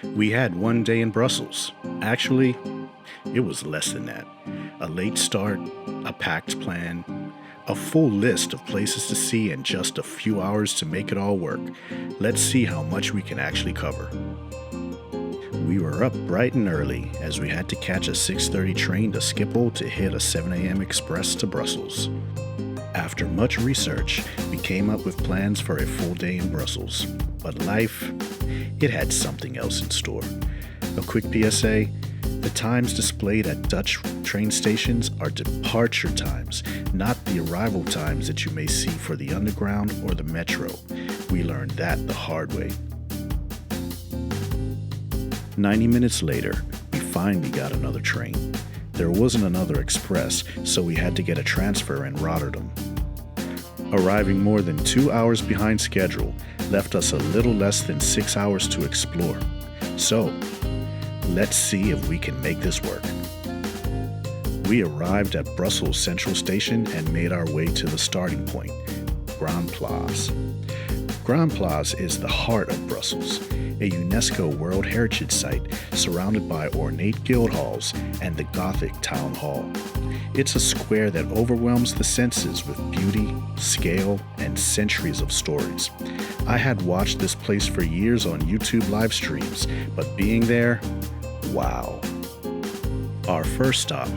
We had one day in Brussels. Actually, it was less than that. A late start, a packed plan, a full list of places to see, and just a few hours to make it all work. Let's see how much we can actually cover. We were up bright and early as we had to catch a 6:30 train to Schiphol to hit a 7 a.m. express to Brussels. After much research, we came up with plans for a full day in Brussels. But life, it had something else in store. A quick PSA, the times displayed at Dutch train stations are departure times, not the arrival times that you may see for the underground or the metro. We learned that the hard way. 90 minutes later, we finally got another train. There wasn't another express, so we had to get a transfer in Rotterdam. Arriving more than 2 hours behind schedule left us a little less than 6 hours to explore. So, let's see if we can make this work. We arrived at Brussels Central Station and made our way to the starting point, Grand Place. Grand Place is the heart of Brussels, a UNESCO World Heritage Site surrounded by ornate guild halls and the Gothic Town Hall. It's a square that overwhelms the senses with beauty, scale, and centuries of stories. I had watched this place for years on YouTube live streams, but being there, wow. Our first stop,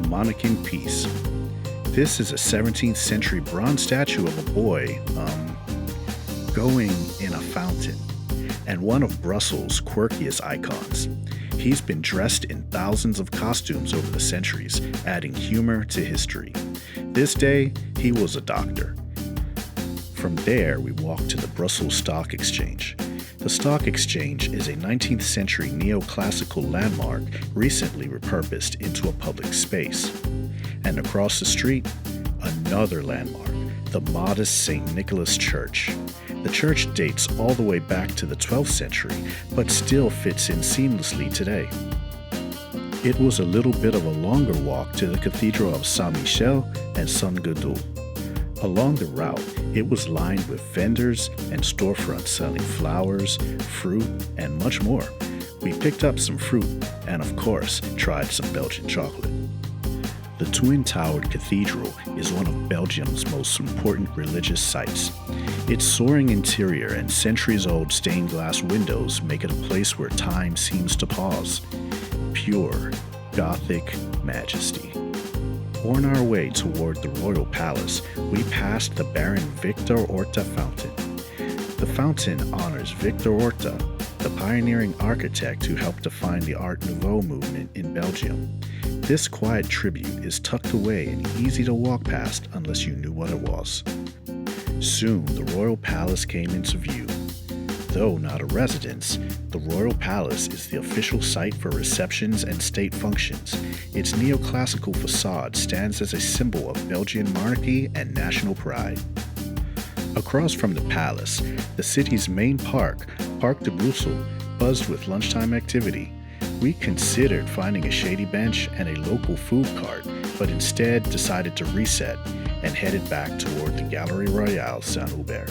Manneken Pis. This is a 17th century bronze statue of a boy, going in a fountain, and one of Brussels' quirkiest icons. He's been dressed in thousands of costumes over the centuries, adding humor to history. This day, he was a doctor. From there, we walked to the Brussels Stock Exchange. The Stock Exchange is a 19th century neoclassical landmark recently repurposed into a public space. And across the street, another landmark, the modest St. Nicholas Church. The church dates all the way back to the 12th century, but still fits in seamlessly today. It was a little bit of a longer walk to the Cathedral of Saint-Michel and Sainte. Along the route, it was lined with vendors and storefronts selling flowers, fruit, and much more. We picked up some fruit and, of course, tried some Belgian chocolate. The twin-towered cathedral is one of Belgium's most important religious sites. Its soaring interior and centuries-old stained glass windows make it a place where time seems to pause. Pure, Gothic majesty. On our way toward the Royal Palace, we passed the Baron Victor Horta fountain. The fountain honors Victor Horta, the pioneering architect who helped define the Art Nouveau movement in Belgium. This quiet tribute is tucked away and easy to walk past unless you knew what it was. Soon, the Royal Palace came into view. Though not a residence, the Royal Palace is the official site for receptions and state functions. Its neoclassical facade stands as a symbol of Belgian monarchy and national pride. Across from the palace, the city's main park, Parc de Bruxelles, buzzed with lunchtime activity. We considered finding a shady bench and a local food cart, but instead decided to reset and headed back toward the Galeries Royale Saint-Hubert.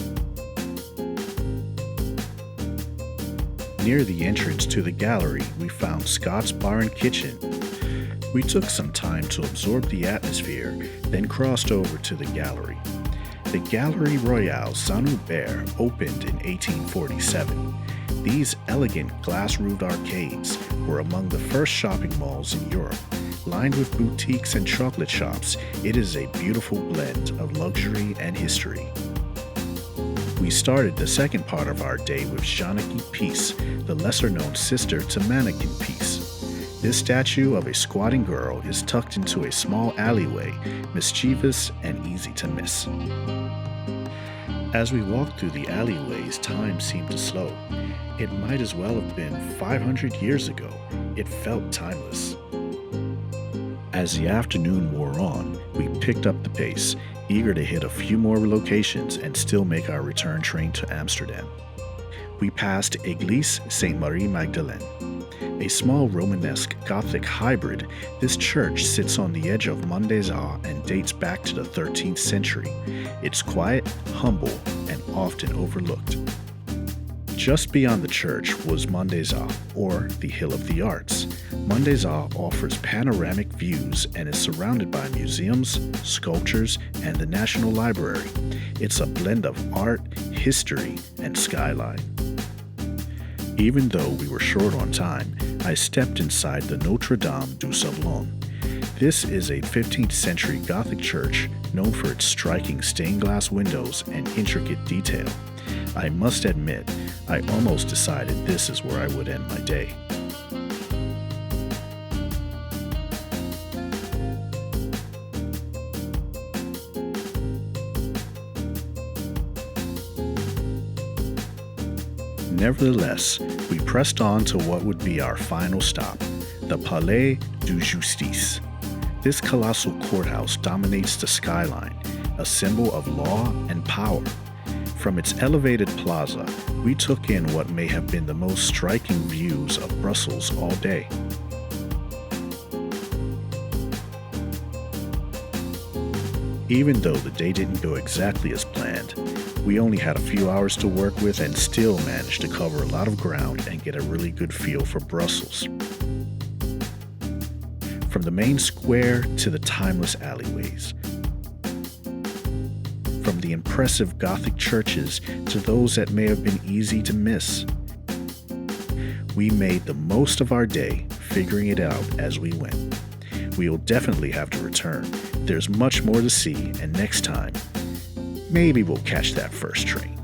Near the entrance to the gallery, we found Scott's Bar and Kitchen. We took some time to absorb the atmosphere, then crossed over to the gallery. The Galeries Royale Saint-Hubert opened in 1847. These elegant glass-roofed arcades were among the first shopping malls in Europe. Lined with boutiques and chocolate shops, it is a beautiful blend of luxury and history. We started the second part of our day with Jeanneke Pis, the lesser-known sister to Manneken Pis. This statue of a squatting girl is tucked into a small alleyway, mischievous and easy to miss. As we walked through the alleyways, time seemed to slow. It might as well have been 500 years ago. It felt timeless. As the afternoon wore on, we picked up the pace, eager to hit a few more locations and still make our return train to Amsterdam. We passed Eglise Sainte Marie Magdeleine. A small Romanesque Gothic hybrid, this church sits on the edge of Mont and dates back to the 13th century. It's quiet, humble, and often overlooked. Just beyond the church was Mont or the Hill of the Arts. Mont offers panoramic views and is surrounded by museums, sculptures, and the National Library. It's a blend of art, history, and skyline. Even though we were short on time, I stepped inside the Notre-Dame du Sablon. This is a 15th century Gothic church known for its striking stained glass windows and intricate detail. I must admit, I almost decided this is where I would end my day. Nevertheless, we pressed on to what would be our final stop, the Palais de Justice. This colossal courthouse dominates the skyline, a symbol of law and power. From its elevated plaza, we took in what may have been the most striking views of Brussels all day. Even though the day didn't go exactly as planned, we only had a few hours to work with and still managed to cover a lot of ground and get a really good feel for Brussels. From the main square to the timeless alleyways. From the impressive Gothic churches to those that may have been easy to miss. We made the most of our day, figuring it out as we went. We'll definitely have to return. There's much more to see, and next time, maybe we'll catch that first train.